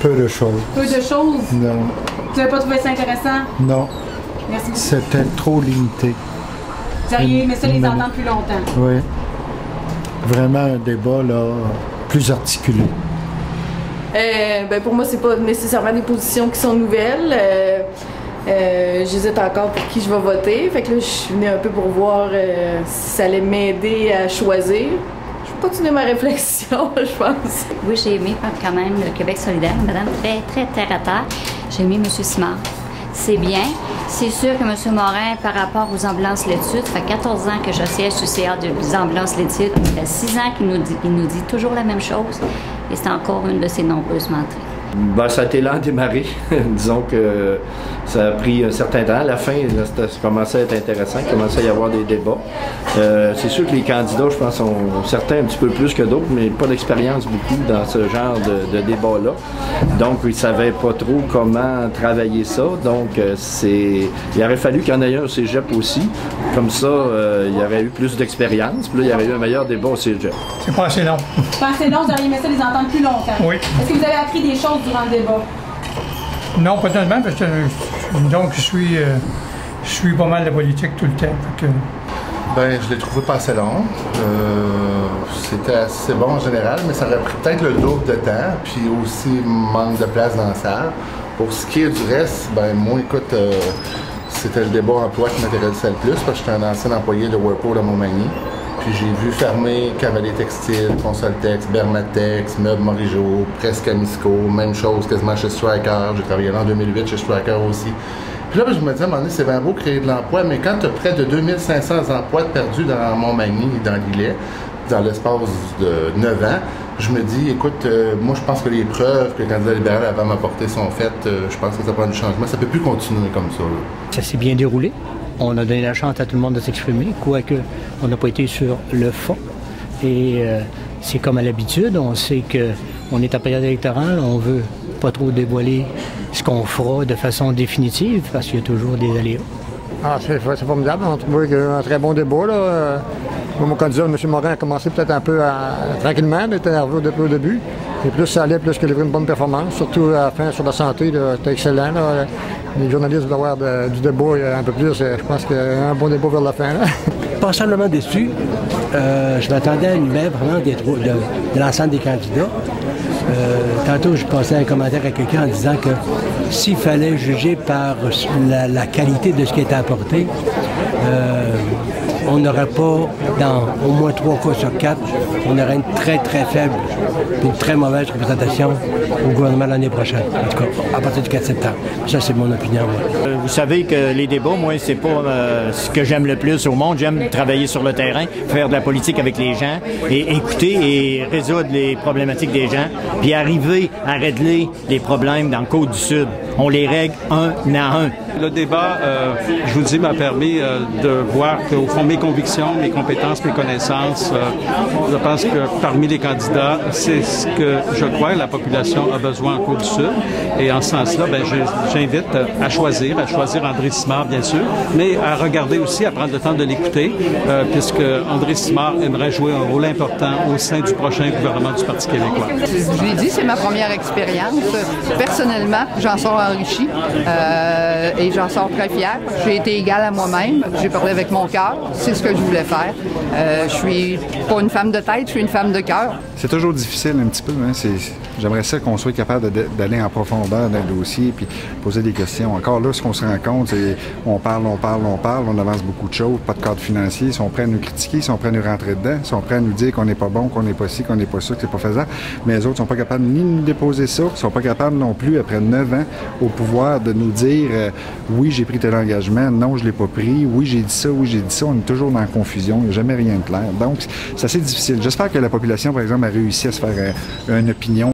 Peu de choses. Peu de choses? Non. Tu n'avais pas trouvé ça intéressant? Non. Merci. C'était trop limité. Vous auriez aimé ça les entendre plus longtemps? Oui. Vraiment un débat là, plus articulé. Ben pour moi, c'est pas nécessairement des positions qui sont nouvelles. J'hésite encore pour qui je vais voter. Fait que là, je suis venue un peu pour voir si ça allait m'aider à choisir. Je vais continuer ma réflexion, je pense. Oui, j'ai aimé quand même le Québec solidaire, madame, très terre à terre. J'ai aimé M. Simard. C'est bien. C'est sûr que M. Morin, par rapport aux ambulances laitudes, ça fait 14 ans que je siège sur CA des ambulances laitudes. Ça fait 6 ans qu'il nous dit toujours la même chose. Et c'est encore une de ses nombreuses menteries. Ben, ça a été lent à démarrer. Disons que ça a pris un certain temps. À la fin, là, ça commençait à être intéressant, il commençait à y avoir des débats. C'est sûr que les candidats, je pense, sont certains un petit peu plus que d'autres, mais pas d'expérience beaucoup dans ce genre de débat-là. Donc, ils ne savaient pas trop comment travailler ça. Donc, il aurait fallu qu'il y en ait un au cégep aussi. Comme ça, il y aurait eu plus d'expérience. Puis là, il y aurait eu un meilleur débat au cégep. C'est pas assez long. Pas assez long, vous auriez aimé ça les entendre plus longtemps? Oui. Est-ce que vous avez appris des choses durant le débat? Non, pas tellement, parce que donc je suis pas mal de politique tout le temps. Ben, je l'ai trouvé pas assez long. C'était assez bon en général, mais ça aurait pris peut-être le double de temps, puis aussi manque de place dans la salle. Pour ce qui est du reste, ben moi, écoute, c'était le débat emploi qui m'intéressait le plus, parce que j'étais un ancien employé de Whirlpool à Montmagny. Puis j'ai vu fermer Cavalier Textile, Consoltex, Bermatex, Meubles Morigeau, Presque Amisco, même chose quasiment chez Stryker. J'ai travaillé là en 2008 chez Stryker aussi. Puis là, je me disais, à un moment donné, c'est bien beau créer de l'emploi, mais quand tu as près de 2500 emplois perdus dans Montmagny et dans l'Îlet, dans l'espace de 9 ans, je me dis, écoute, moi je pense que les preuves que le candidat libéral avait m'apporter sont faites, je pense que ça prend du changement. Ça ne peut plus continuer comme ça. Là. Ça s'est bien déroulé. On a donné la chance à tout le monde de s'exprimer, quoique on n'a pas été sur le fond. Et c'est comme à l'habitude, on sait qu'on est en période électorale, on veut pas trop dévoiler ce qu'on fera de façon définitive, parce qu'il y a toujours des aléas. Ah, c'est formidable. On trouve un très bon débat. Là. Mon candidat, M. Morin, a commencé peut-être un peu tranquillement, il était nerveux au début. Et plus ça allait, plus qu'il livrait une bonne performance. Surtout à la fin sur la santé, c'était excellent. Là. Les journalistes veulent avoir du débat un peu plus. Je pense qu'il y a un bon débat vers la fin. Là. Passablement déçu. Je m'attendais à une baisse vraiment de l'ensemble des candidats. Tantôt, je passais un commentaire à quelqu'un en disant que s'il fallait juger par la qualité de ce qui était apporté, on n'aurait pas, dans au moins 3 cas sur 4, on aurait une très faible, une très mauvaise représentation au gouvernement l'année prochaine, en tout cas, à partir du 4 septembre. Ça, c'est mon opinion. Vous savez que les débats, moi, c'est pas ce que j'aime le plus au monde. J'aime travailler sur le terrain, faire de la politique avec les gens, et écouter et résoudre les problématiques des gens, puis arriver à régler les problèmes dans le Côte-du-Sud. On les règle un à un. Le débat, je vous dis, m'a permis de voir qu'au fond, mes convictions, mes compétences, mes connaissances, je pense que parmi les candidats, c'est ce que je crois que la population a besoin en Côte-du-Sud. Et en ce sens-là, ben, j'invite à choisir André Simard, bien sûr, mais à regarder aussi, à prendre le temps de l'écouter, puisque André Simard aimerait jouer un rôle important au sein du prochain gouvernement du Parti québécois. Je l'ai dit, c'est ma première expérience. Personnellement, j'en sors enrichi. Et j'en sors très fière. J'ai été égale à moi-même. J'ai parlé avec mon cœur. C'est ce que je voulais faire. Je suis pas une femme de tête, je suis une femme de cœur. C'est toujours difficile un petit peu. Hein? J'aimerais ça qu'on soit capable d'aller en profondeur dans le dossier puis poser des questions. Encore là, ce qu'on se rend compte, c'est on parle, on avance beaucoup de choses, pas de cadre financier. Ils sont prêts à nous critiquer, ils sont prêts à nous rentrer dedans, ils sont prêts à nous dire qu'on n'est pas bon, qu'on n'est pas ci, qu'on n'est pas ça, que c'est pas faisable. Mais les autres sont pas capables ni de nous déposer ça, ils sont pas capables non plus, après 9 ans, au pouvoir, de nous dire oui, j'ai pris tel engagement, non, je l'ai pas pris, oui, j'ai dit ça, oui, j'ai dit ça. On est toujours dans la confusion, il n'y a jamais rien de clair. Donc, c'est assez difficile. J'espère que la population, par exemple, a réussi à se faire une opinion.